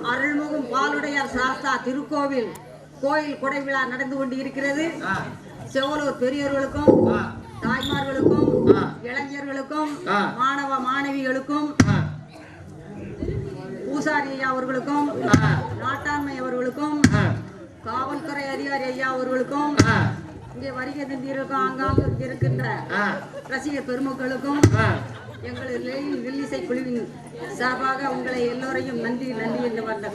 அருள்முகம் பாலுடையார் சாஸ்தா திருக்கோவில் கோயில் கொடை விழா நடந்து கொண்டு இருக்கிறது. செவலூர் பெரியவர்களுக்கும் தாய்மார்களுக்கும் இளைஞர்களுக்கும் மாணவ மாணவிகளுக்கும் பூசாரி ஐயா அவர்களுக்கும் நாட்டாண்மை அவர்களுக்கும் காவல்துறை அதிகாரி ஐயா அவர்களுக்கும் இங்கே வருகை தந்திருக்கும் ஆங்காங்கு இருக்கின்ற ரசிகர் பெருமக்களுக்கும் எங்கள் வில்லிசை குழுவின் சார்பாக உங்களை எல்லோரையும் நன்றி நன்றி என்று வந்த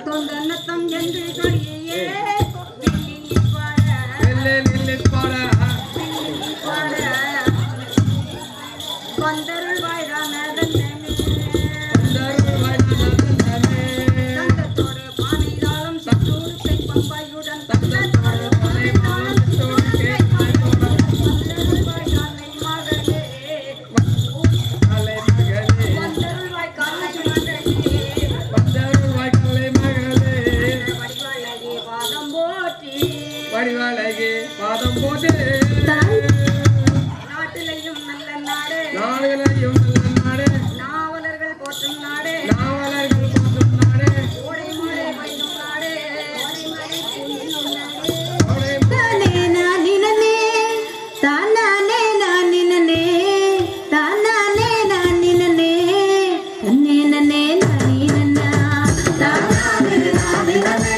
தொந்தன்னத்தம் என்று சொல்லியே வந்தருள் வாய்ரானதன் தந்தத்தோடு பானைதாளம் சற்றோடு பம்பாயுடன் தந்தத்தோடு பானைதாளம் பாதம் போட்டு நாட்டிலையும் நல்ல நாடு நாடுகளையும் நல்ல நாடு நாவலர்கள் போற்றும் நாடு நாவலர்கள் போற்றும் நாடு ஓடை மழை வைக்கும் நாடு தானே நானினனே தானானே நானினனே தானானே நானினனே தன்னே நனே நானினனா தானானே நானினனே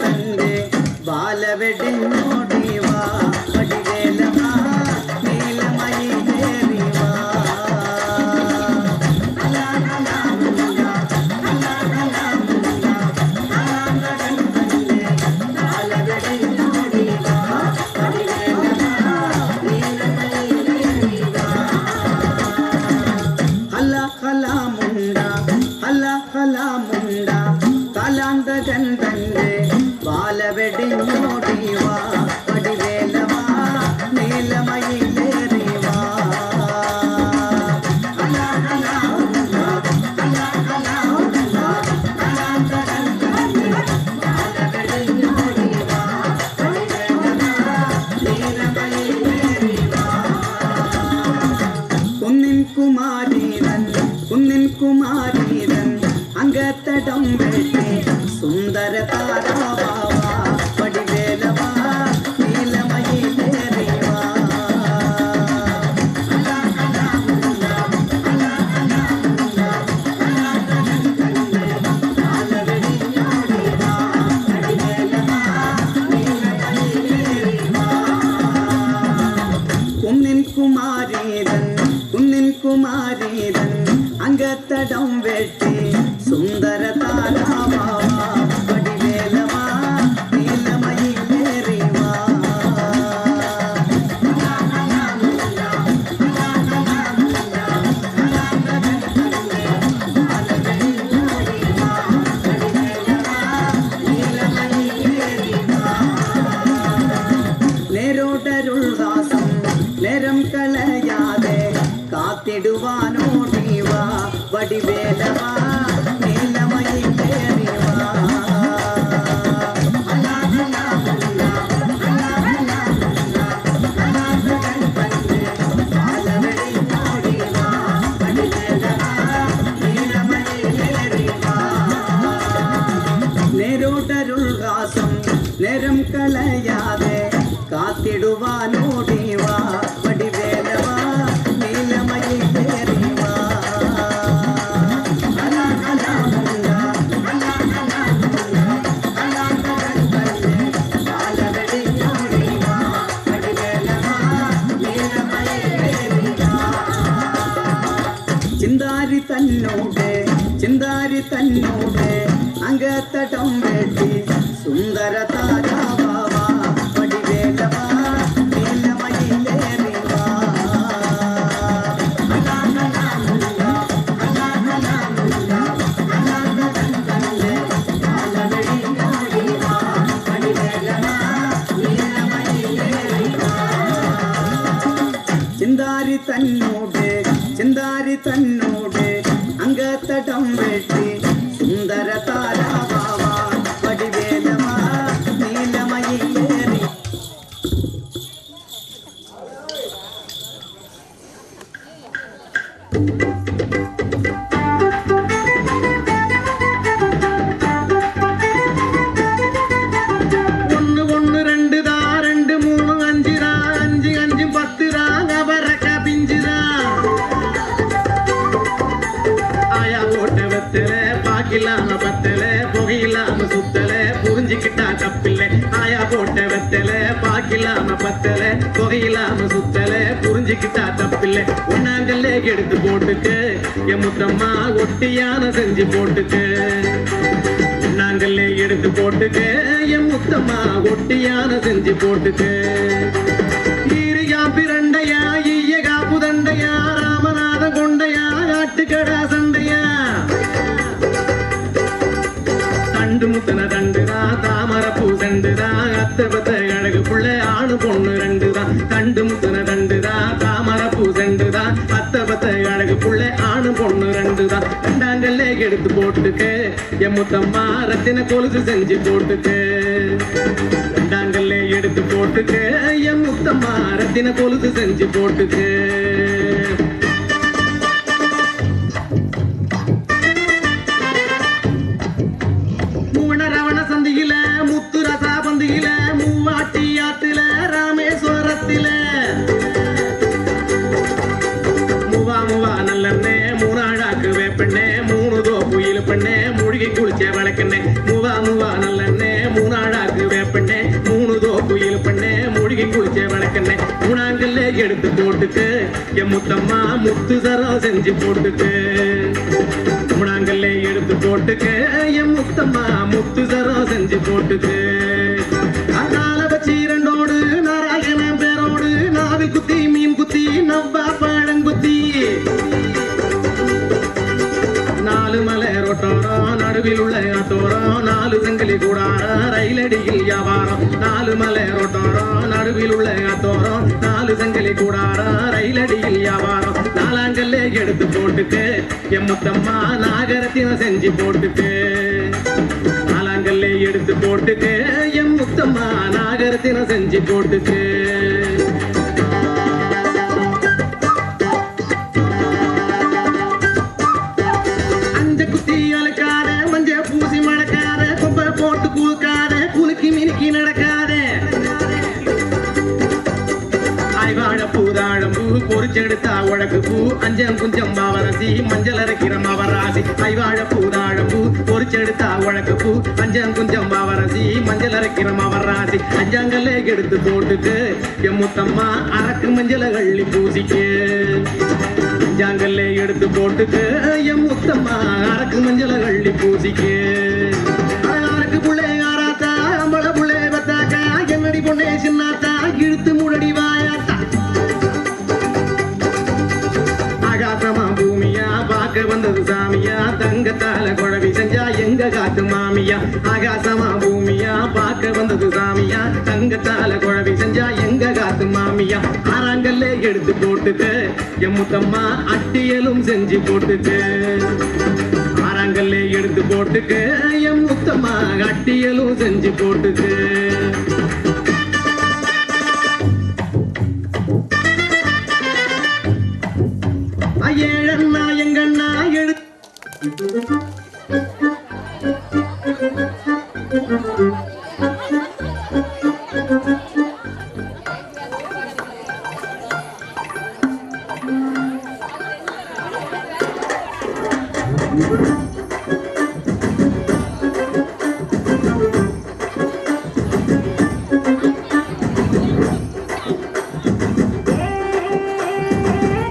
ತಂದೆ ಬಾಲವೆಡೆನ್ನೋಡಿವಾ ಪಡಿವೇಲವಾ ನೀಲಮಯಿ ದೇವಿವಾ ಗಂಧಂದೆ ಬಾಲವೆಡೆನ್ನೋಡಿವಾ ಪಡಿವೇಲವಾ ನೀಲಮಯಿಲೇರಿವಾ കുന്നിൻ കുമാരീരൻ അങ്കത്തടം വെട്ടി സുന്ദര താരാവാ പടിവേലവാ നീലമയിലേറിവാ കുന്നിൻ കുമാരീരൻ சுந்தர தாராவா வடிவேலவா நீலமயில் ஏறிவா நேரோடருள் வாசம் நேரம் களையாதே காத்திடுவானோடிவா வடிவேலவா நீலமயில் ஏறிவா நேரோடருள் வாசம் நேரம் களையாதே காத்திடுவானோடிவா வடிவேலவா நீலமயில் ஏறிவா சிந்தாரி தன்னோடு அங்கத்தடம் வெட்டி சுந்தர தாராவா வடிவேலவா நீலமயில் ஏறிவா சிந்தாரி தன்னோடு அங்கத்தடம் வெட்டி சுந்தர தாராவா வடிவேலவா நீலமயில் ஏறி ஒன்னு ஒன்னு ரெண்டுதா 2 3 5 5 5 10 அவரக்க பிஞ்சுதா ஆயா போட்ட வெத்தல பாக்கிலாம பத்தல புகையிலாம சுத்தல புரிஞ்சுக்கிட்டா தப்பில்லை ஆயா போட்ட வெத்தல பாக்கிலாம பத்தல புகையிலாம சுத்தல புரிஞ்சுக்கிட்டா தப்பில்லை ஒன்னாங்கல்ல எடுத்து போட்டுக்கு என் முத்தம்மா ஒட்டியான செஞ்சு போட்டுக்கு நாங்களே எடுத்து போட்டுக்கு என் முத்தம்மா ஒட்டியான செஞ்சு போட்டுக்கு ஈரியா பிரண்டையா ஈய காப்பு தண்டையா ராமநாத கொண்டையா காட்டுக்கடா சண்டையா தண்டு முத்தன தண்டுதா தாமரப்பூ தண்டுதா அத்தை பத்த அழகு புள்ள ஆணு பொண்ணு ரெண்டுதா தண்டு முத்தன தண்டுதா தாமரப்பூ தண்டுதா அத்தை பத்த அழகு புள்ள ஆணு பொண்ணு ரெண்டுதா ரெண்டாங்கல்ல எடுத்து போட்டுக்கு என் முத்தம்மா ரத்தின கொலுசு செஞ்சு போட்டுக்கு ரெண்டாங்கல்ல எடுத்து போட்டுக்கு என் முத்தம்மா ரத்தின கொலுசு செஞ்சு போட்டுக்கு மூணரவண சந்தியில முத்து ரசா பந்தியில மூவாட்டி ஆத்துல ராமேஸ்வரத்தில மூவா நல்லெண்ணே 3 ஆழாக்கு வேப்பெண்ணே 3 தோப்புயில் பெண்ணே மூழ்கி குளிச்ச விளக்கெண்ணே மூவா நல்லெண்ணே 3 ஆழாக்கு வேப்பெண்ணே 3 தோப்புயில் பெண்ணே மூழ்கி குளிச்ச விளக்கெண்ணே மூணாங்கல்ல எடுத்து போட்டுக்கு என் முத்தம்மா முத்து சரம் செஞ்சு போட்டுக்கு மூணாங்கல்ல எடுத்து போட்டுக்கு என் முத்தம்மா முத்து சரம் செஞ்சு போட்டுக்கு அண்ணால வச்சு 2 நாராயணன் பேரோடு நாவி குத்தி மீன் குத்தி நவ்வா பழங்குத்தி 4 மலை ரோட்டோரம் நடுவில் உள்ள ஆத்தோரம் 4 செங்கலி கூடாரம் ரயிலடியில் வியாபாரம் 4 மலை ரோட்டோரம் நடுவில் உள்ள ஆத்தோரம் 4 செங்கலி கூடாரம் ரயிலடியில் வியாபாரம் நாலாங்கல்ல எடுத்து போட்டுக்கு என் முத்தம்மா நாகரத்தின செஞ்சு போட்டுக்கு நாலாங்கல்ல எடுத்து போட்டுக்கு என் முத்தம்மா நாகரத்தின செஞ்சு போட்டுக்கு அஞ்ச குத்தி அழுக்காத மஞ்ச பூசி மழக்காத கொப்பை போட்டு குளுக்காத குலுக்கி மினுக்கி நடக்காத ஆய்வாழப்பூ தாழம்பூ பொறிச்செடுத்தா உழக்கு பூ அஞ்சம் குஞ்சம் பாவரசி மஞ்சள் அரைக்கிற மாவராசி ஐவாழப்பூ தாழம்பூ பொறிச்செடுத்தா உழக்கு பூ அஞ்சம் குஞ்சம் பாவரசி மஞ்சள் அரைக்கிற மாவராசி அஞ்சாங்கல்ல எடுத்து போட்டுக்கு என் முத்தம்மா அரக்கு மஞ்சளை அள்ளி பூசிக்கு அஞ்சாங்கல்லே எடுத்து போட்டுக்கு என் முத்தம்மா அரக்கு மஞ்சள கள்ளி பூசிக்கு அரக்கு புள்ளே ஆராத்தா அம்பள புள்ளே பத்தாக்கா என்னடி பொண்ணே சின்னாத்தா இழுத்து முழடி வாயாத்தா ஆகாசமா பூமியா பார்க்க வந்தது சாமியா தங்கத்தால குழவி செஞ்சா எங்க காத்து மாமியா ஆகாசமா பூமியா பார்க்க வந்தது சாமியா தங்கத்தால குழவி செஞ்சா எங்க காத்து மாமியா ஆறாங்கல்லே எடுத்து போட்டுக்கு என் முத்தம்மா அட்டியலும் செஞ்சு போட்டுக்கு ஆறாங்கல்லே எடுத்து போட்டுக்கு என் முத்தம்மா அட்டியலும் செஞ்சு போட்டுக்கு ஏழண்ணா எங்கண்ணா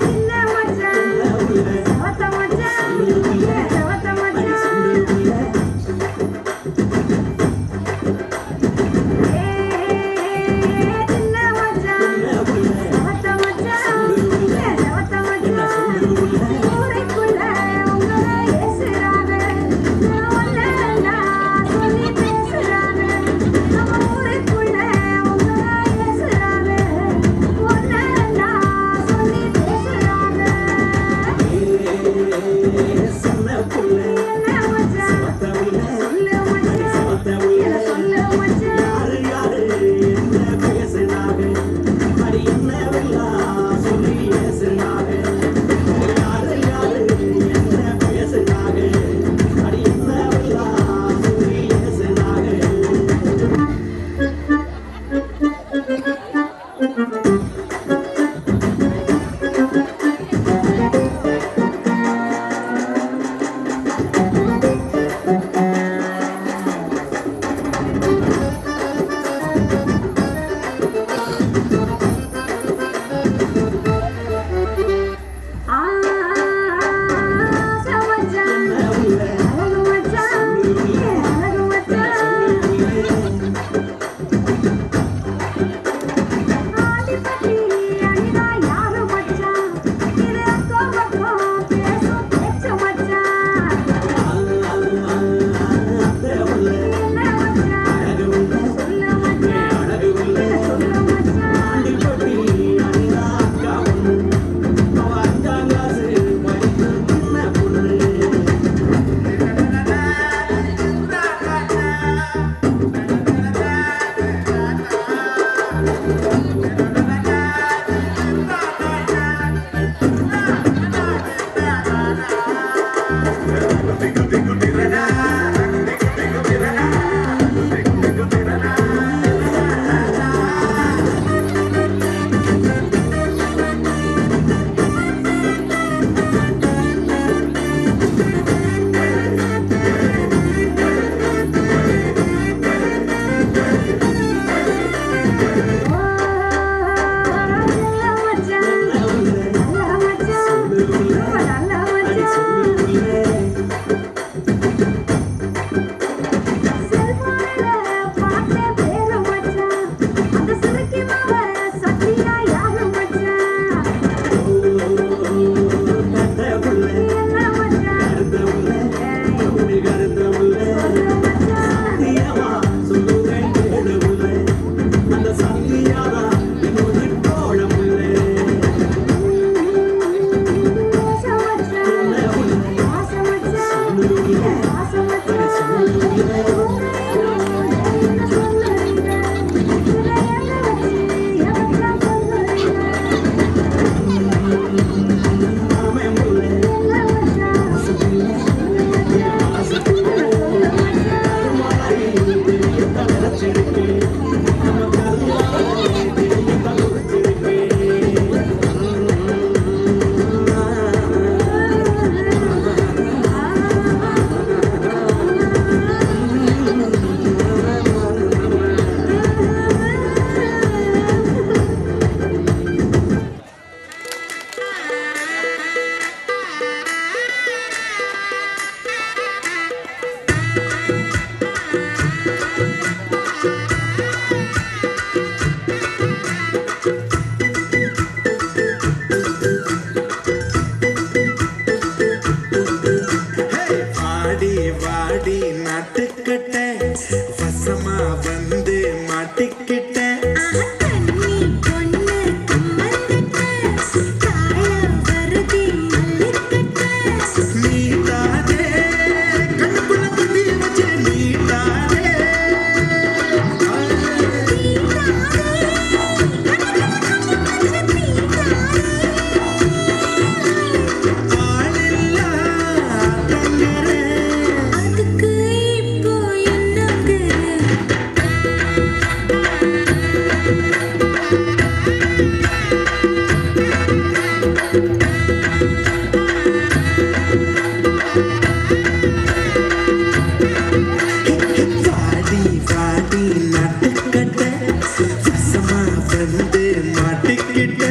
சின்ன மச்சான் வாடி நாட்டுக்கட்ட வசமா வந்து மாட்டிக்கிட்ட தண்ணி பொண்ணு கம்மந்துட்ட தாழம் வருதி மல்லிக்கட்ட நீட்டாதே கண்ணுக்குள்ள புத்தி வச்சு நீட்டாதே ஆளில்லா தங்கரே அதுக்கு இப்போ என்னங்க வாடி வாடி நாட்டுக்கட்ட வசமா வந்து மாட்டிக்கிட்ட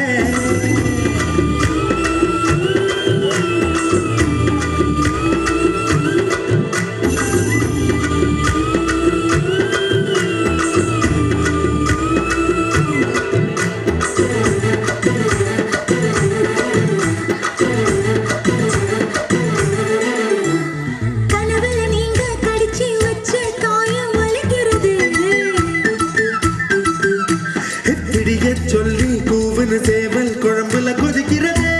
கனவுல நீங்க கடிச்சு வச்ச காயம் வலிக்கிறது பிடிய சொல்லி கூவனு சேவல் குழம்புல கொதிக்கிறதே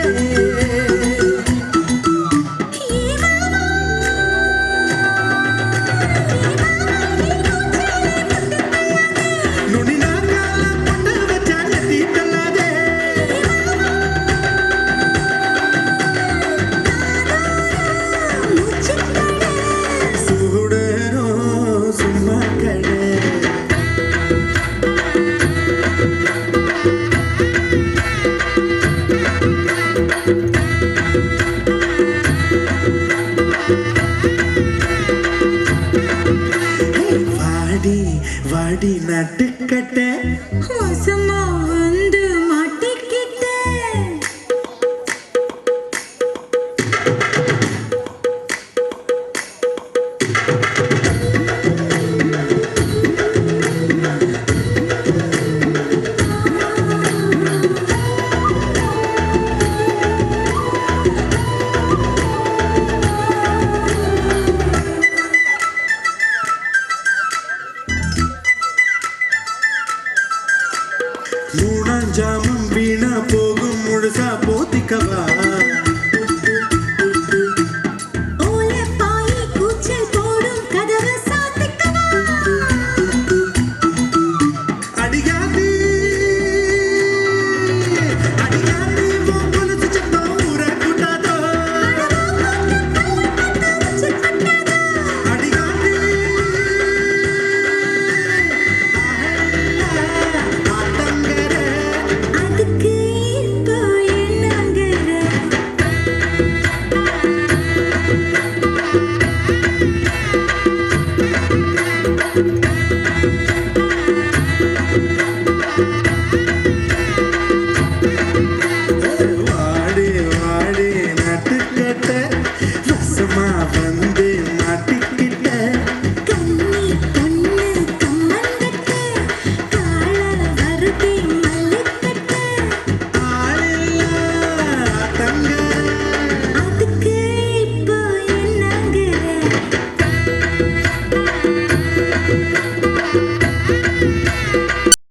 நுனி நாங்கால பொட்ட வச்சாங்க தீட்டல்லாதே சூடனோ சும்மா கடை வாடி வாடி நாட்டுக்கட்ட மோசம்